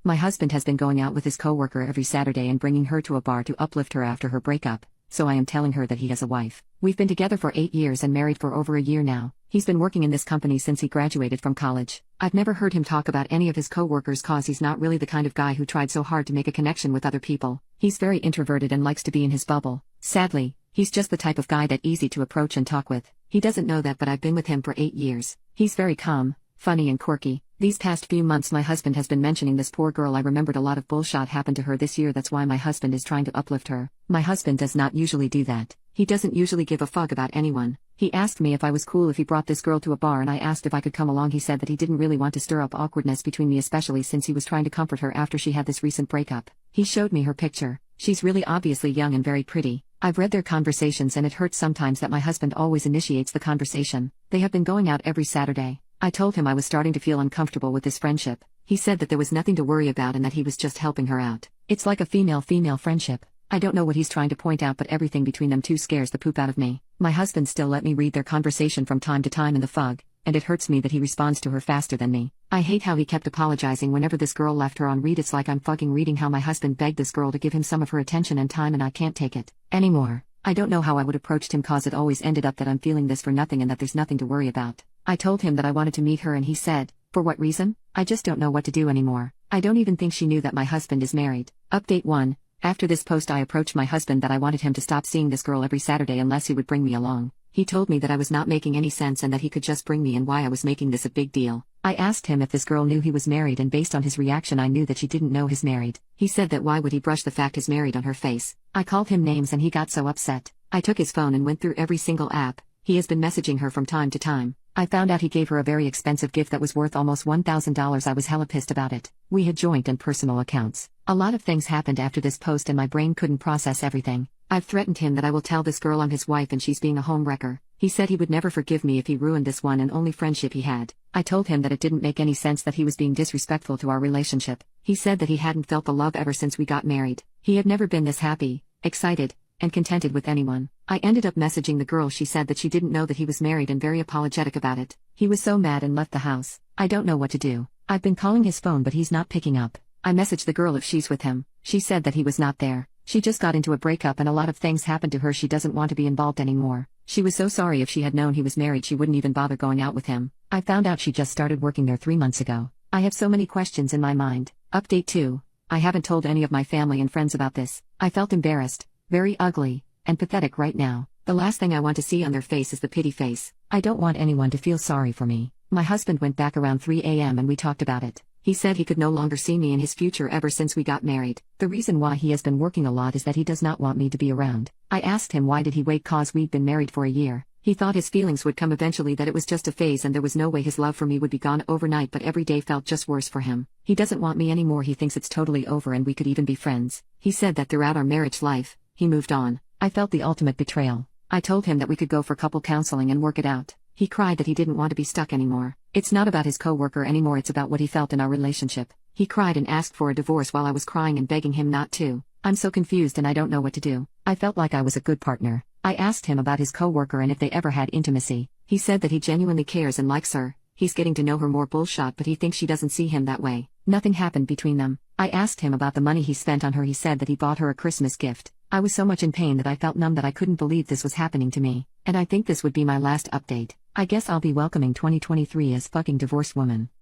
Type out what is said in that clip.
My husband has been going out with his coworker every Saturday and bringing her to a bar to uplift her after her breakup, so I am telling her that he has a wife. We've been together for 8 years and married for over a year now. He's been working in this company since he graduated from college. I've never heard him talk about any of his coworkers cause he's not really the kind of guy who tried so hard to make a connection with other people. He's very introverted and likes to be in his bubble. Sadly, he's just the type of guy that's easy to approach and talk with. He doesn't know that, but I've been with him for 8 years. He's very calm, funny and quirky. These past few months my husband has been mentioning this poor girl. I remembered a lot of bullshit happened to her this year. That's why my husband is trying to uplift her. My husband does not usually do that. He doesn't usually give a fuck about anyone. He asked me if I was cool if he brought this girl to a bar, and I asked if I could come along. He said that he didn't really want to stir up awkwardness between me, especially since he was trying to comfort her after she had this recent breakup. He showed me her picture. She's really obviously young and very pretty. I've read their conversations and it hurts sometimes that my husband always initiates the conversation. They have been going out every Saturday. I told him I was starting to feel uncomfortable with this friendship. He said that there was nothing to worry about and that he was just helping her out. It's like a female-female friendship. I don't know what he's trying to point out, but everything between them two scares the poop out of me. My husband still let me read their conversation from time to time in the fug, and it hurts me that he responds to her faster than me. I hate how he kept apologizing whenever this girl left her on read. It's like I'm fucking reading how my husband begged this girl to give him some of her attention and time, and I can't take it anymore. I don't know how I would approach him, cause it always ended up that I'm feeling this for nothing and that there's nothing to worry about. I told him that I wanted to meet her and he said, for what reason? I just don't know what to do anymore. I don't even think she knew that my husband is married. Update 1. After this post I approached my husband that I wanted him to stop seeing this girl every Saturday unless he would bring me along. He told me that I was not making any sense and that he could just bring me, and why I was making this a big deal. I asked him if this girl knew he was married, and based on his reaction I knew that she didn't know he's married. He said that why would he brush the fact he's married on her face. I called him names and he got so upset. I took his phone and went through every single app. He has been messaging her from time to time. I found out he gave her a very expensive gift that was worth almost $1,000. I was hella pissed about it. We had joint and personal accounts. A lot of things happened after this post and my brain couldn't process everything. I've threatened him that I will tell this girl I'm his wife and she's being a home wrecker. He said he would never forgive me if he ruined this one and only friendship he had. I told him that it didn't make any sense that he was being disrespectful to our relationship. He said that he hadn't felt the love ever since we got married. He had never been this happy, excited, and contented with anyone. I ended up messaging the girl. She said that she didn't know that he was married and very apologetic about it. He was so mad and left the house. I don't know what to do. I've been calling his phone but he's not picking up. I messaged the girl if she's with him. She said that he was not there. She just got into a breakup and a lot of things happened to her. She doesn't want to be involved anymore. She was so sorry. If she had known he was married she wouldn't even bother going out with him. I found out she just started working there 3 months ago. I have so many questions in my mind. Update 2. I haven't told any of my family and friends about this. I felt embarrassed, very ugly, and pathetic right now. The last thing I want to see on their face is the pity face. I don't want anyone to feel sorry for me. My husband went back around 3 a.m. and we talked about it. He said he could no longer see me in his future ever since we got married. The reason why he has been working a lot is that he does not want me to be around. I asked him why did he wait, cause we'd been married for a year. He thought his feelings would come eventually, that it was just a phase and there was no way his love for me would be gone overnight, but every day felt just worse for him. He doesn't want me anymore. He thinks it's totally over and we could even be friends. He said that throughout our marriage life, he moved on. I felt the ultimate betrayal. I told him that we could go for couple counseling and work it out. He cried that he didn't want to be stuck anymore. It's not about his coworker anymore, it's about what he felt in our relationship. He cried and asked for a divorce while I was crying and begging him not to. I'm so confused and I don't know what to do. I felt like I was a good partner. I asked him about his coworker and if they ever had intimacy. He said that he genuinely cares and likes her. He's getting to know her more, bullshit, but he thinks she doesn't see him that way. Nothing happened between them. I asked him about the money he spent on her. He said that he bought her a Christmas gift. I was so much in pain that I felt numb, that I couldn't believe this was happening to me. And I think this would be my last update. I guess I'll be welcoming 2023 as fucking divorced woman.